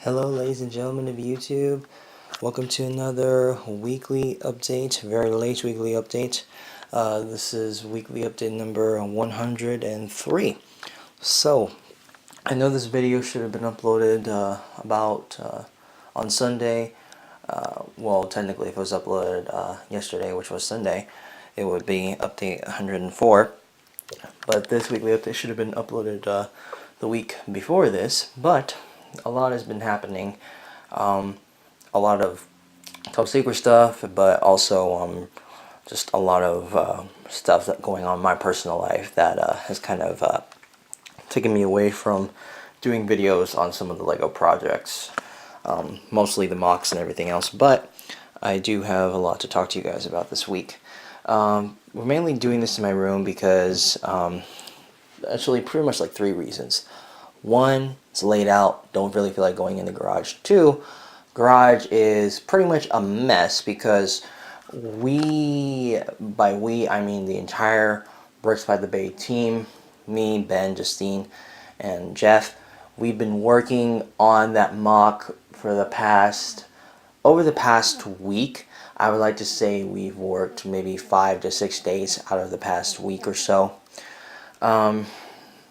Hello ladies and gentlemen of YouTube, welcome to another weekly update, very late weekly update. This is weekly update number 103. So, I know this video should have been uploaded on Sunday. Well, technically if it was uploaded yesterday, which was Sunday, it would be update 104. But this weekly update should have been uploaded the week before this, but a lot has been happening. A lot of top secret stuff, but also just a lot of stuff that's going on in my personal life that has kind of taken me away from doing videos on some of the LEGO projects, mostly the MOCs and everything else, but I do have a lot to talk to you guys about this week. We're mainly doing this in my room because actually pretty much like 3 reasons. 1, it's laid out, don't really feel like going in the garage. 2, garage is pretty much a mess because by we I mean the entire Bricks by the Bay team, me, Ben, Justine, and Jeff, we've been working on that MOC for over the past week. I would like to say we've worked maybe 5 to 6 days out of the past week or so.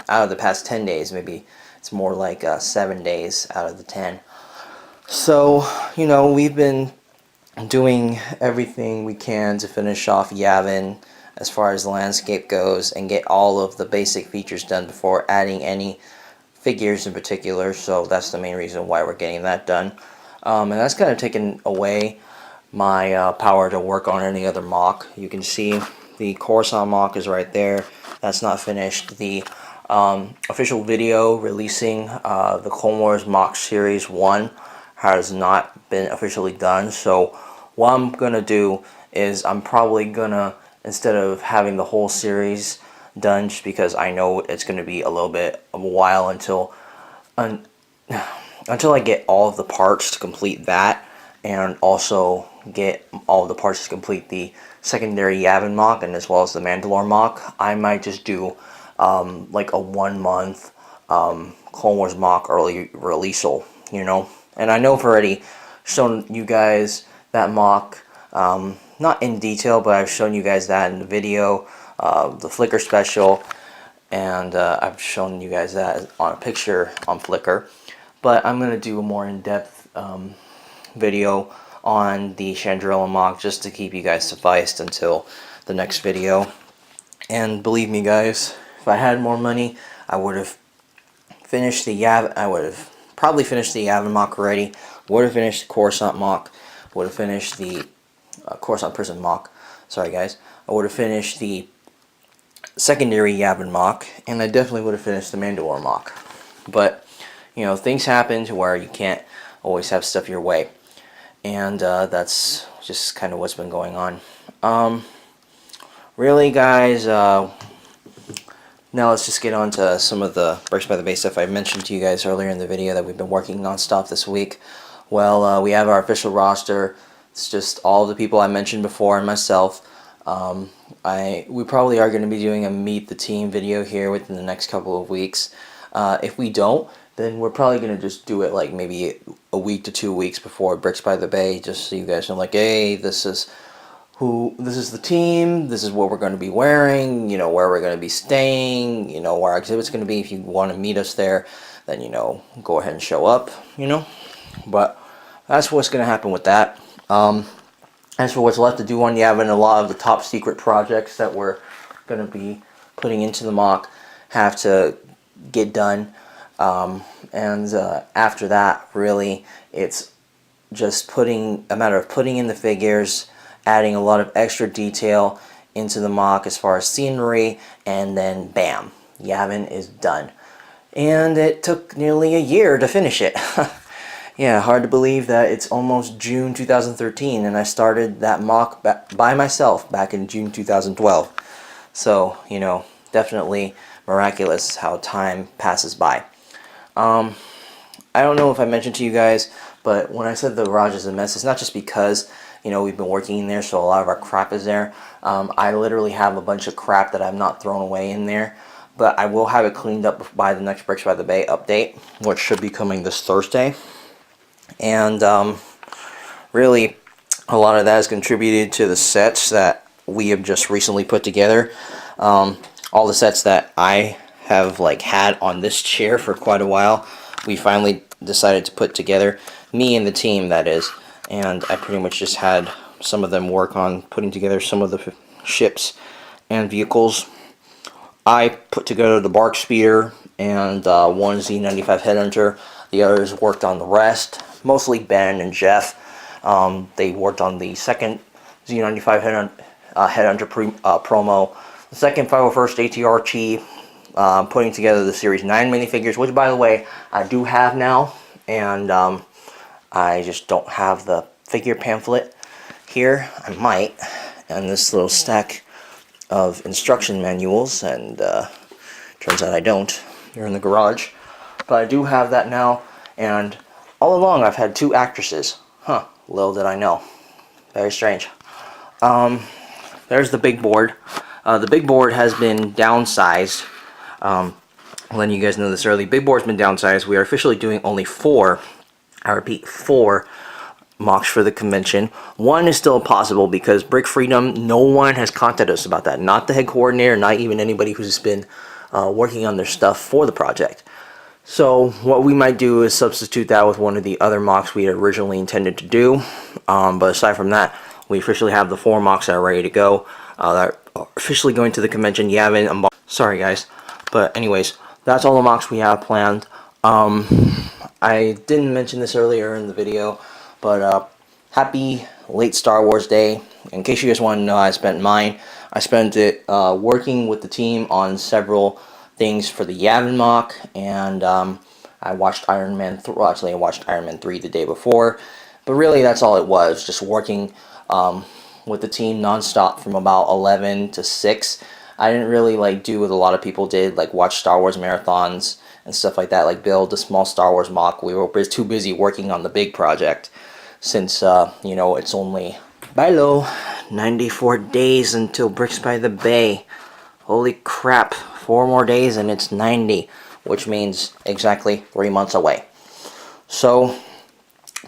Out of the past 10 days, maybe it's more like 7 days out of the 10. So, you know, we've been doing everything we can to finish off Yavin as far as the landscape goes and get all of the basic features done before adding any figures in particular. So that's the main reason why we're getting that done. And that's kind of taken away my power to work on any other MOC. You can see the Coruscant MOC is right there. That's not finished. The official video releasing the Clone Wars MOC Series 1 has not been officially done. So what I'm going to do is I'm probably going to, instead of having the whole series done, just because I know it's going to be a little bit of a while until I get all of the parts to complete that, and also get all of the parts to complete the secondary Yavin MOC and as well as the Mandalore MOC, I might just do like a 1 month Clone Wars MOC early releaseal, you know. And I know I've already shown you guys that MOC, not in detail, but I've shown you guys that in the video, the Flickr special, and I've shown you guys that on a picture on Flickr. But I'm going to do a more in-depth video on the Chandrilla MOC just to keep you guys sufficed until the next video. And believe me guys, if I had more money, I would have finished the probably finished the Yavin MOC already, would have finished the Coruscant MOC, would have finished the Coruscant Prison MOC, sorry guys, I would have finished the secondary Yavin MOC, and I definitely would have finished the Mandalore MOC. But, you know, things happen to where you can't always have stuff your way. And that's just kind of what's been going on. Really guys, now let's just get on to some of the Bricks by the Bay stuff I mentioned to you guys earlier in the video that we've been working non-stop this week. Well, we have our official roster. It's just all the people I mentioned before and myself. We probably are going to be doing a Meet the Team video here within the next couple of weeks. If we don't, then we're probably going to just do it like maybe a week to 2 weeks before Bricks by the Bay, just so you guys know, like, hey, this is the team, this is what we're going to be wearing, you know, where we're going to be staying, you know, where our exhibit's going to be. If you want to meet us there, then, you know, go ahead and show up, you know. But that's what's going to happen with that. As for what's left to do on Yavin, a lot of the top secret projects that we're going to be putting into the MOC have to get done. And after that, really, it's just a matter of putting in the figures, adding a lot of extra detail into the MOC as far as scenery, and then bam, Yavin is done. And it took nearly a year to finish it. Yeah, hard to believe that it's almost June 2013 and I started that MOC by myself back in June 2012. So, you know, definitely miraculous how time passes by. I don't know if I mentioned to you guys, but when I said the garage is a mess, it's not just because, you know, we've been working in there, so a lot of our crap is there. I literally have a bunch of crap that I've not thrown away in there, but I will have it cleaned up by the next Bricks by the Bay update, which should be coming this Thursday. And really, a lot of that has contributed to the sets that we have just recently put together. All the sets that I have like had on this chair for quite a while, we finally decided to put together, me and the team, that is. And I pretty much just had some of them work on putting together some of the ships and vehicles. I put together the Bark Speeder and one Z95 Headhunter. The others worked on the rest, mostly Ben and Jeff. They worked on the second Z95 Headhunter promo, the second 501st ATR Chi, putting together the Series 9 minifigures, which, by the way, I do have now, and I just don't have the figure pamphlet here. I might, and this little stack of instruction manuals, and turns out I don't. They're in the garage. But I do have that now, and all along I've had 2 actresses. Huh, little did I know. Very strange. There's the big board. The big board has been downsized. Letting you guys know this early. Big board's been downsized. We are officially doing only 4, I repeat, 4 MOCs for the convention. 1 is still possible because Brick Freedom, no one has contacted us about that. Not the head coordinator, not even anybody who's been working on their stuff for the project. So what we might do is substitute that with one of the other MOCs we had originally intended to do. But aside from that, we officially have the 4 MOCs that are ready to go. That are officially going to the convention. You haven't sorry guys. But anyways, that's all the MOCs we have planned. I didn't mention this earlier in the video, but happy late Star Wars Day. In case you guys want to know how I spent mine, I spent it working with the team on several things for the Yavin MOC, and I watched Iron Man 3. Well, actually, I watched Iron Man 3 the day before, but really that's all it was, just working with the team nonstop from about 11 to 6. I didn't really like do what a lot of people did, like watch Star Wars marathons and stuff like that, like build a small Star Wars MOC. We were too busy working on the big project, since you know, it's only by low 94 days until Bricks by the Bay. Holy crap, 4 more days and it's 90, which means exactly 3 months away. So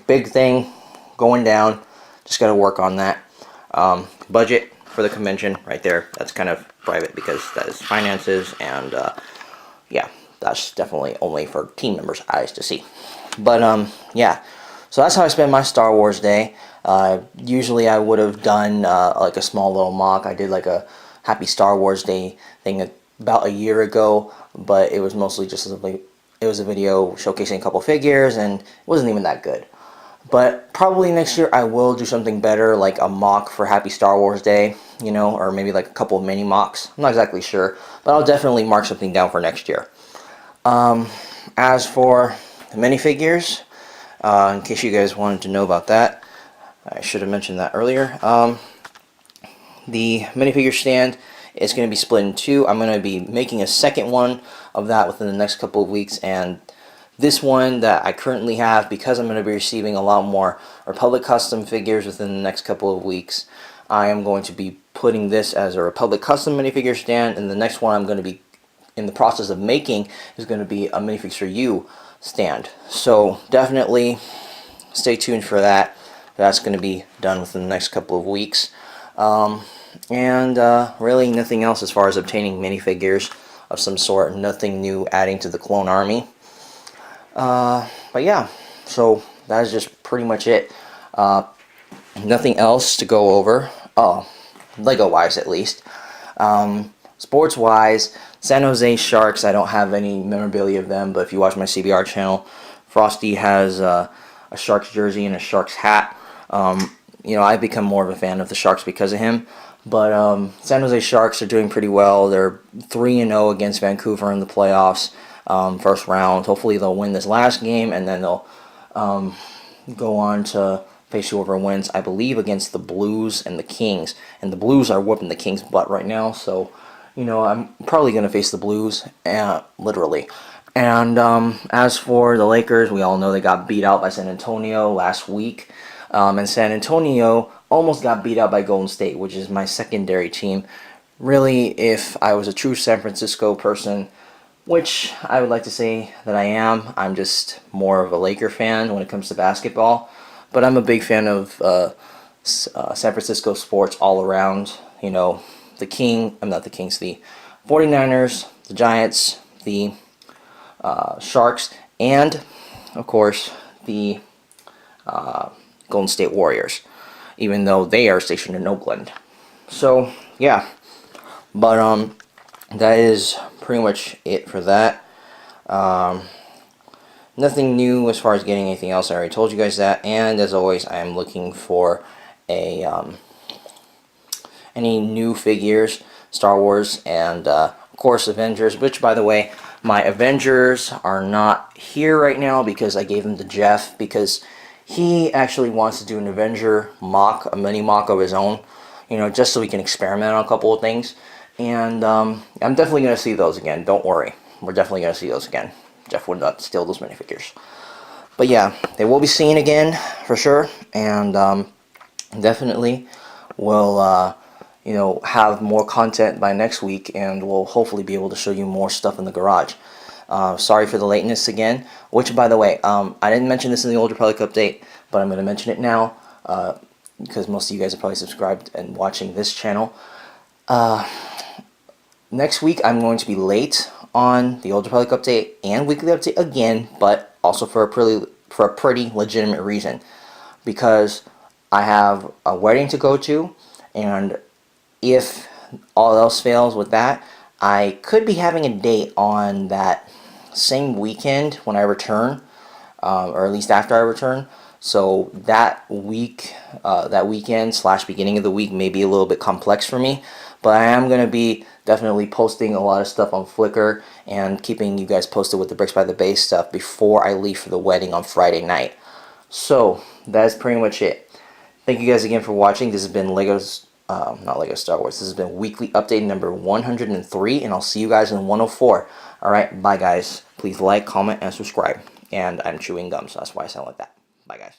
big thing going down, just gotta work on that. Budget for the convention right there, that's kind of private because that is finances, and yeah, that's definitely only for team members' eyes to see. But yeah, so that's how I spend my Star Wars day. Usually I would have done like a small little MOC. I did like a Happy Star Wars Day thing about a year ago, but it was mostly just it was a video showcasing a couple figures, and it wasn't even that good. But probably next year I will do something better, like a MOC for Happy Star Wars Day, you know, or maybe like a couple of mini MOCs. I'm not exactly sure, but I'll definitely mark something down for next year. As for the minifigures, in case you guys wanted to know about that, I should have mentioned that earlier. The minifigure stand is going to be split in 2. I'm going to be making a second one of that within the next couple of weeks, and this one that I currently have, because I'm going to be receiving a lot more Republic Custom figures within the next couple of weeks, I am going to be putting this as a Republic Custom minifigure stand, and the next one I'm going to be in the process of making is going to be a Minifigures for You stand. So definitely stay tuned for that. That's going to be done within the next couple of weeks. And really nothing else as far as obtaining minifigures of some sort. Nothing new adding to the clone army. But yeah, so that is just pretty much it. Nothing else to go over. Oh, Lego-wise at least. Sports-wise, San Jose Sharks, I don't have any memorabilia of them, but if you watch my CBR channel, Frosty has a Sharks jersey and a Sharks hat. You know, I've become more of a fan of the Sharks because of him. But San Jose Sharks are doing pretty well. They're 3-0 against Vancouver in the playoffs, first round. Hopefully they'll win this last game, and then they'll go on to face whoever wins, I believe, against the Blues and the Kings. And the Blues are whooping the Kings' butt right now, so, you know, I'm probably going to face the Blues, literally. And as for the Lakers, we all know they got beat out by San Antonio last week. And San Antonio almost got beat out by Golden State, which is my secondary team. Really, if I was a true San Francisco person, which I would like to say that I am. I'm just more of a Laker fan when it comes to basketball, but I'm a big fan of San Francisco sports all around. You know, I'm not the Kings, the 49ers, the Giants, the Sharks, and of course the Golden State Warriors, even though they are stationed in Oakland. So yeah, but that is pretty much it for that. Nothing new as far as getting anything else. I already told you guys that. And as always, I am looking for a any new figures, Star Wars, and of course Avengers. Which, by the way, my Avengers are not here right now because I gave them to Jeff because he actually wants to do an Avenger mock, a mini mock of his own. You know, just so we can experiment on a couple of things. And I'm definitely going to see those again. Don't worry. We're definitely going to see those again. Jeff would not steal those minifigures. But yeah, they will be seen again for sure. And definitely will, you know, have more content by next week. And we'll hopefully be able to show you more stuff in the garage. Sorry for the lateness again. Which, by the way, I didn't mention this in the Old Republic update. But I'm going to mention it now. Because most of you guys are probably subscribed and watching this channel. Next week I'm going to be late on the Old Republic update and weekly update again, but also for a pretty legitimate reason, because I have a wedding to go to, and if all else fails with that, I could be having a date on that same weekend when I return, or at least after I return. So that week, that weekend / beginning of the week may be a little bit complex for me, but I am going to be definitely posting a lot of stuff on Flickr and keeping you guys posted with the Bricks by the Base stuff before I leave for the wedding on Friday night. So that's pretty much it. Thank you guys again for watching. This has been not Lego Star Wars. This has been weekly update number 103, and I'll see you guys in 104. Alright, bye guys. Please like, comment, and subscribe. And I'm chewing gum, so that's why I sound like that. Bye guys.